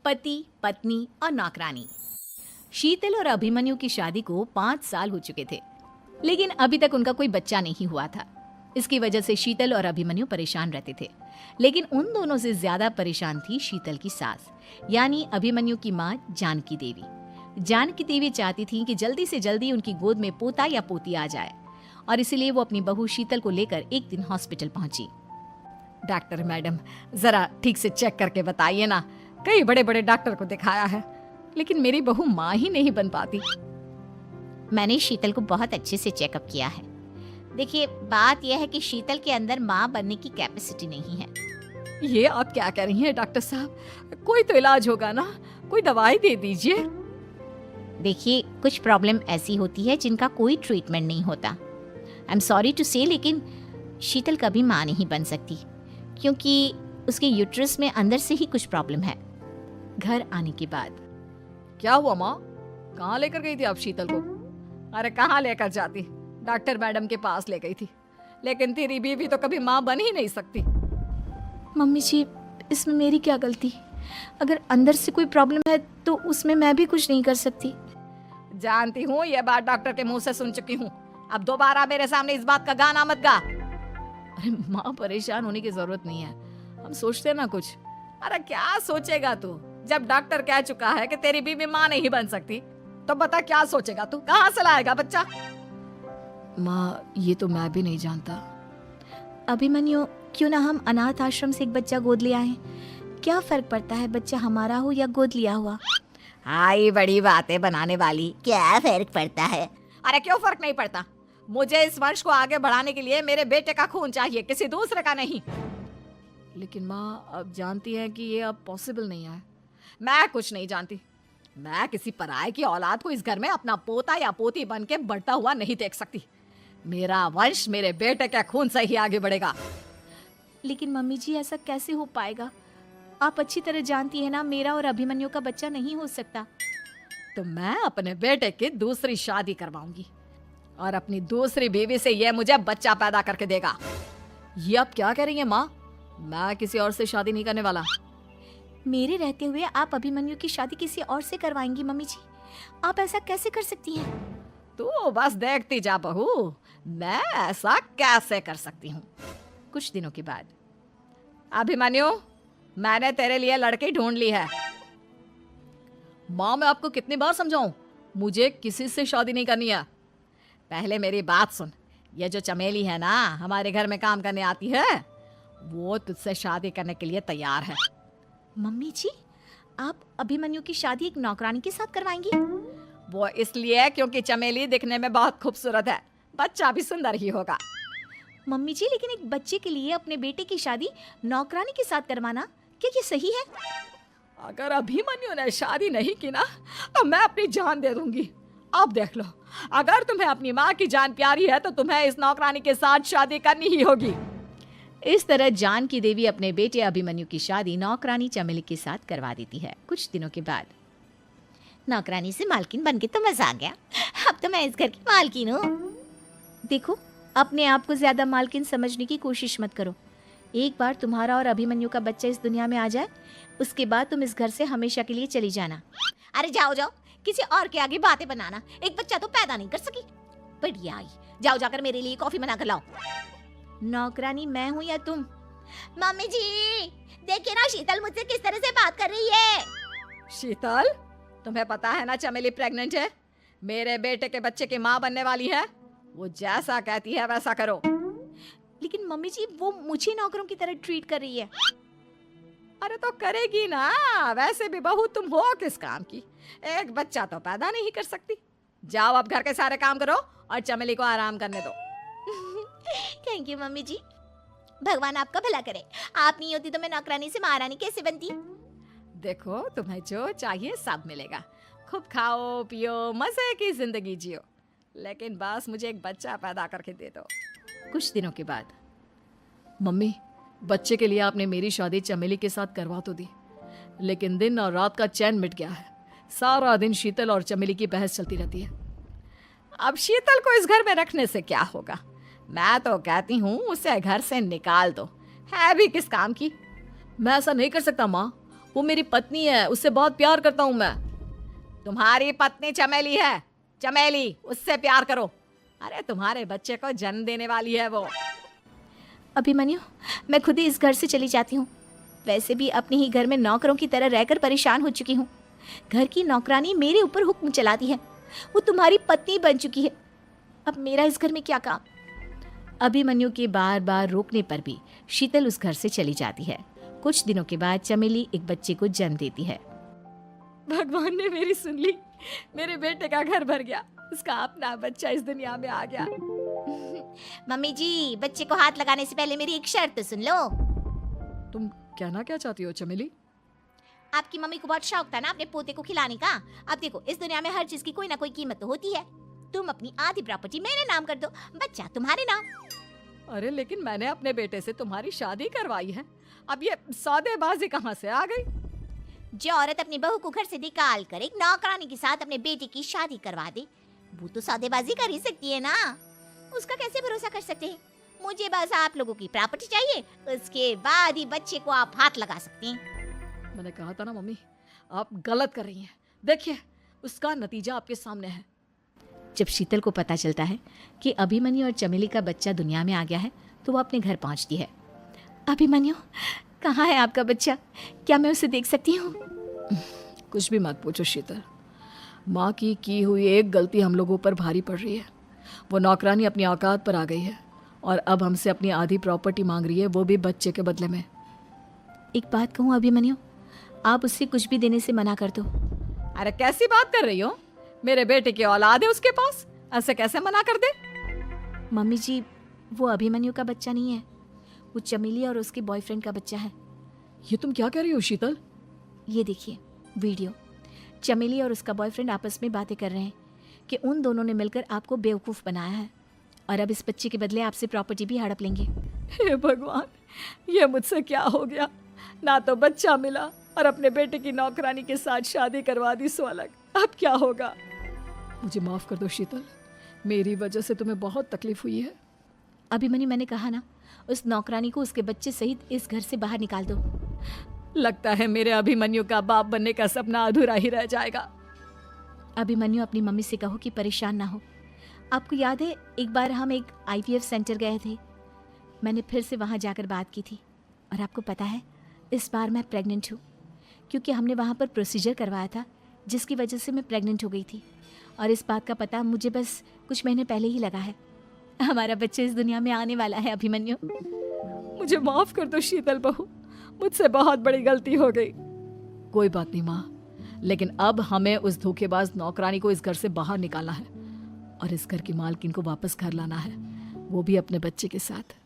पति, पत्नी और नौकरानी। शीतल और अभिमन्यु की शादी को 5 साल हो चुके थे, लेकिन अभी तक उनका कोई बच्चा नहीं हुआ था। इसकी वजह से शीतल और अभिमन्यु परेशान रहते थे, लेकिन उन दोनों से ज्यादा परेशान थी शीतल की सास, यानी अभिमन्यु की माँ जानकी देवी। जानकी देवी चाहती थी कि जल्दी से जल्दी उनकी गोद में पोता या पोती आ जाए, और इसीलिए वो अपनी बहू शीतल को लेकर एक दिन हॉस्पिटल पहुंची। डॉक्टर मैडम, जरा ठीक से चेक करके बताइए ना। कई बड़े बड़े डॉक्टर को दिखाया है, लेकिन मेरी बहू माँ ही नहीं बन पाती। मैंने शीतल को बहुत अच्छे से चेकअप किया है। देखिए, बात यह है कि शीतल के अंदर माँ बनने की कैपेसिटी नहीं है। ये आप क्या कह रही हैं डॉक्टर साहब? कोई तो इलाज होगा ना, कोई दवाई दे दीजिए। देखिए, कुछ प्रॉब्लम ऐसी होती है जिनका कोई ट्रीटमेंट नहीं होता। आई एम सॉरी टू से, लेकिन शीतल कभी माँ नहीं बन सकती, क्योंकि उसके यूट्रस में अंदर से ही कुछ प्रॉब्लम है। घर आने के बाद क्या हुआ माँ? कहाँ लेकर गई थी आप शीतल को? अरे कहाँ लेकर जाती, डॉक्टर मैडम के पास ले गई थी, लेकिन तेरी बीवी तो कभी माँ बन ही नहीं सकती। मम्मी जी, इसमें मेरी क्या गलती? अगर अंदर से कोई प्रॉब्लम है तो उसमें मैं भी कुछ नहीं कर सकती। जानती हूँ, ये बात डॉक्टर के मुंह से सुन चुकी हूँ। अब दोबारा मेरे सामने इस बात का गाना मत गा। अरे माँ, परेशान होने की जरूरत नहीं है, हम सोचते हैं ना कुछ। अरे क्या सोचेगा तू? जब डॉक्टर कह चुका है कि तेरी बीवी माँ नहीं बन सकती, तो बता क्या सोचेगा तू? कहाँ से लाएगा बच्चा? माँ, ये तो मैं भी नहीं जानता। अभिमन्यु, क्यों ना हम अनाथ आश्रम से एक बच्चा गोद ले आए? क्या फर्क पड़ता है बच्चा हमारा हो या गोद लिया हुआ? आई बड़ी बातें बनाने वाली। क्या फर्क पड़ता है? अरे क्यों फर्क नहीं पड़ता? मुझे इस वंश को आगे बढ़ाने के लिए मेरे बेटे का खून चाहिए, किसी दूसरे का नहीं। लेकिन माँ, आप जानती हैं कि ये अब पॉसिबल नहीं है। मैं कुछ नहीं जानती। मैं किसी पराये की औलाद को इस घर में अपना पोता या पोती बन के बढ़ता हुआ नहीं देख सकती। मेरा वंश मेरे बेटे के खून से ही आगे बढ़ेगा। लेकिन मम्मी जी, ऐसा कैसे हो पाएगा? आप अच्छी तरह जानती है ना, मेरा और अभिमन्यु का बच्चा नहीं हो सकता। तो मैं अपने बेटे की दूसरी शादी करवाऊंगी, और अपनी दूसरी बीवी से यह मुझे बच्चा पैदा करके देगा। ये आप क्या कह रही हैं माँ? मैं किसी और से शादी नहीं करने वाला। मेरे रहते हुए आप अभिमन्यु की शादी किसी और से करवाएंगी? मम्मी जी, आप ऐसा कैसे कर सकती हैं? तू बस देखती जा बहू, मैं ऐसा कैसे कर सकती हूँ। कुछ दिनों के बाद, अभिमन्यु, मैंने तेरे लिए लड़की ढूंढ ली है। माँ, मैं आपको कितनी बार समझाऊं, मुझे किसी से शादी नहीं करनी है। पहले मेरी बात सुन। ये जो चमेली है ना, हमारे घर में काम करने आती है, वो तुझसे शादी करने के लिए तैयार है। मम्मी जी, आप अभिमन्यु की शादी एक नौकरानी के साथ करवाएंगी? वो इसलिए क्योंकि चमेली दिखने में बहुत खूबसूरत है, बच्चा भी सुंदर ही होगा। मम्मी जी, लेकिन एक बच्चे के लिए अपने बेटे की शादी नौकरानी के साथ करवाना, क्या ये सही है? अगर अभिमन्यु ने शादी नहीं की ना, तो मैं अपनी जान दे दूंगी। अब देख लो, अगर तुम्हें अपनी माँ की जान प्यारी है तो तुम्हें इस नौकरानी के साथ शादी करनी ही होगी। इस तरह जानकी देवी अपने बेटे अभिमन्यु की शादी नौकरानी चमेली के साथ करवा देती है। कुछ दिनों के बाद, नौकरानी से मालकिन बन के तो मजा आ गया। अब तो मैं इस घर की मालकिन हूँ। देखो, अपने आप को ज्यादा मालकिन समझने की कोशिश मत करो। एक बार तुम्हारा और अभिमन्यु का बच्चा इस दुनिया में आ जाए, उसके बाद तुम इस घर से हमेशा के लिए चली जाना। अरे जाओ जाओ, किसी और के आगे बातें बनाना। एक बच्चा तो पैदा नहीं कर सकी, बढ़िया आई। जाओ जाकर मेरे लिए कॉफी बना कर लाओ। नौकरानी मैं हूँ या तुम? मम्मी जी, देखिए ना शीतल मुझसे किस तरह से बात कर रही है। शीतल, तुम्हें पता है ना चमेली प्रेग्नेंट है, मेरे बेटे के बच्चे की माँ बनने वाली है। वो जैसा कहती है वैसा करो। लेकिन मम्मी जी, वो मुझे नौकरों की तरह ट्रीट कर रही है। अरे तो करेगी ना, वैसे भी बहू तुम हो किस काम की? एक बच्चा तो पैदा नहीं कर सकती। जाओ अब घर के सारे काम करो और चमेली को आराम करने दो। थैंक यू मम्मी जी, भगवान आपका भला करे। आप नहीं होती तो मैं नौकरानी से महारानी कैसे बनती? देखो, तुम्हें जो चाहिए सब मिलेगा। खूब खाओ पियो, मजे की जिंदगी जियो, लेकिन बस मुझे एक बच्चा पैदा करके दे दो। कुछ दिनों के बाद, मम्मी, बच्चे के लिए आपने मेरी शादी चमेली के साथ करवा तो दी, लेकिन दिन और रात का चैन मिट गया है। सारा दिन शीतल और चमेली की बहस चलती रहती है। अब शीतल को इस घर में रखने से क्या होगा? मैं तो कहती हूँ उसे घर से निकाल दो, है भी किस काम की। मैं ऐसा नहीं कर सकता माँ, वो मेरी पत्नी है, उससे बहुत प्यार करता हूँ मैं। तुम्हारी पत्नी चमेली है, चमेली, उससे प्यार करो। अरे तुम्हारे बच्चे को जन्म देने वाली है वो। अभिमन्यु, मैं खुद ही इस घर से चली जाती हूँ। वैसे भी अपने ही घर में नौकरों की तरह रहकर परेशान हो चुकी हूँ। घर की नौकरानी मेरे ऊपर हुक्म चलाती है। वो तुम्हारी पत्नी बन चुकी है। अब मेरा इस घर में क्या काम? अभिमन्यु के बार बार रोकने पर भी शीतल उस घर से चली जाती है। कुछ दिनों के बाद चमेली एक बच्चे को जन्म देती है। भगवान ने मेरी सुन ली, मेरे बेटे का घर भर गया, उसका अपना बच्चा इस दुनिया में आ गया। मम्मी जी, बच्चे को हाथ लगाने से पहले मेरी एक शर्त तो सुन लो। तुम कहना क्या चाहती हो चमेली? आपकी मम्मी को बहुत शौक था ना अपने पोते को खिलाने का। अब देखो, इस दुनिया में हर चीज की कोई ना कोई कीमत तो होती है। तुम अपनी आधी प्रॉपर्टी मेरे नाम कर दो, बच्चा तुम्हारे नाम। अरे लेकिन मैंने अपने बेटे से तुम्हारी शादी करवाई है, अब ये सौदेबाजी कहाँ से आ गई? जो औरत अपनी बहू को घर से निकाल कर एक नौकरानी के साथ अपने बेटे की शादी करवा दे, वो तो सौदेबाजी कर ही सकती है ना। उसका कैसे भरोसा कर सकते हैं? मुझे बस आप लोगों की प्रॉपर्टी चाहिए, उसके बाद ही बच्चे को आप हाथ लगा सकते हैं। मैंने कहा था ना मम्मी, आप गलत कर रही हैं। देखिए, उसका नतीजा आपके सामने है। जब शीतल को पता चलता है कि अभिमन्यु और चमेली का बच्चा दुनिया में आ गया है तो वो अपने घर पहुंचती है। अभिमन्यु, कहाँ है आपका बच्चा? क्या मैं उसे देख सकती हूँ? कुछ भी मत पूछो शीतल, माँ की हुई एक गलती हम लोगों पर भारी पड़ रही है। वो नौकरानी अपनी औकात पर आ गई है और अब हमसे अपनी आधी प्रॉपर्टी मांग रही है, वो भी बच्चे के बदले में। एक बात कहूँ अभिमन्यु, आप उससे कुछ भी देने से मना कर दो। अरे कैसी बात कर रही हो? मेरे बेटे की औलाद है उसके पास, ऐसे कैसे मना कर दे? मम्मी जी, वो अभिमन्यु का बच्चा नहीं है, वो चमेली और उसके बॉयफ्रेंड का बच्चा है। ये तुम क्या कह रही हो शीतल? ये देखिए वीडियो। चमेली और उसका बॉयफ्रेंड आपस में बातें कर रहे हैं कि उन दोनों ने मिलकर आपको बेवकूफ़ बनाया है और अब इस बच्चे के बदले आपसे प्रॉपर्टी भी हड़प लेंगे। हे भगवान, ये मुझसे क्या हो गया? ना तो बच्चा मिला और अपने बेटे की नौकरानी के साथ शादी करवा दी, सो अलग। अब क्या होगा? मुझे माफ कर दो शीतल, मेरी वजह से तुम्हें बहुत तकलीफ हुई है। अभिमन्यु, मैंने कहा ना, उस नौकरानी को उसके बच्चे सहित इस घर से बाहर निकाल दो। लगता है मेरे अभिमन्यु का बाप बनने का सपना अधूरा ही रह जाएगा। अभिमन्यु, अपनी मम्मी से कहो कि परेशान ना हो। आपको याद है एक बार हम एक IVF सेंटर गए थे, मैंने फिर से वहाँ जाकर बात की थी और आपको पता है इस बार मैं प्रेग्नेंट हूँ, क्योंकि हमने वहाँ पर प्रोसीजर करवाया था जिसकी वजह से मैं प्रेग्नेंट हो गई थी और इस बात का पता मुझे बस कुछ महीने पहले ही लगा है। हमारा बच्चा इस दुनिया में आने वाला है अभिमन्यु। मुझे माफ कर दो शीतल बहू, मुझसे बहुत बड़ी गलती हो गई। कोई बात नहीं माँ, लेकिन अब हमें उस धोखेबाज नौकरानी को इस घर से बाहर निकालना है और इस घर की मालकिन को वापस घर लाना है, वो भी अपने बच्चे के साथ।